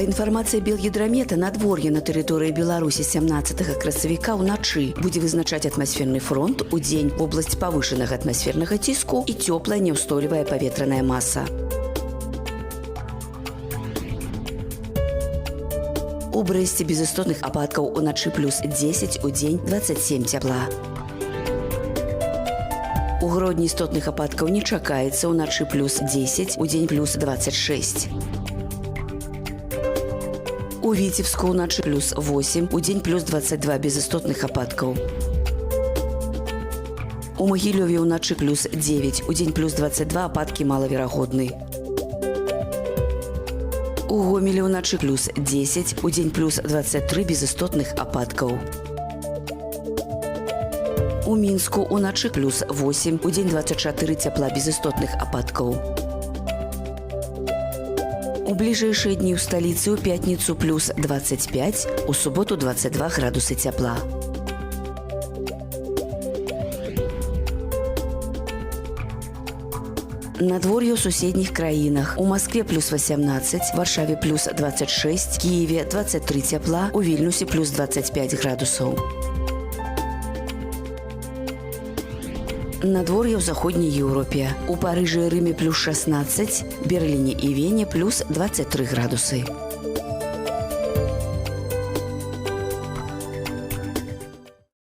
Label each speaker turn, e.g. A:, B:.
A: Па інфармацыі Белгідрамета, надвор'е на тэрыторыі Беларусі 17 красавіка ўначы будзе вызначаць атмасферны фронт, удзень вобласць павышанага атмасфернага ціску і цёплая няўстойлівая паветраная маса. У Брэсце без істотных ападкаў уначы плюс 10, удзень 27 цяпла. У Гродні істотных ападкаў не чакаецца, уначы плюс 10, удзень плюс 26. У Віцебску уначы плюс 8, удзень плюс 22 без істотных ападкаў. У Магілёве уначы плюс 9, удзень плюс 22, ападкі малаверагодны. У Гомелі ўначы плюс 10, удзень плюс 23 без істотных ападкаў. У Мінску ўначы плюс 8, удзень 24 цяпла без істотных ападкаў. У бліжэйшыя дні ў сталіцы ў пятніцу плюс 25, у суботу 22 градусы цяпла. Надвор'е ў суседніх краінах. У Маскве плюс 18, Варшаве плюс 26, Кіеве 23 цяпла, у Вільнюсе плюс 25 градусаў. Надвор'е ў заходняй Еўропе. У Парыжы і Рыме плюс 16, Берліне і Вене плюс 23 градусы.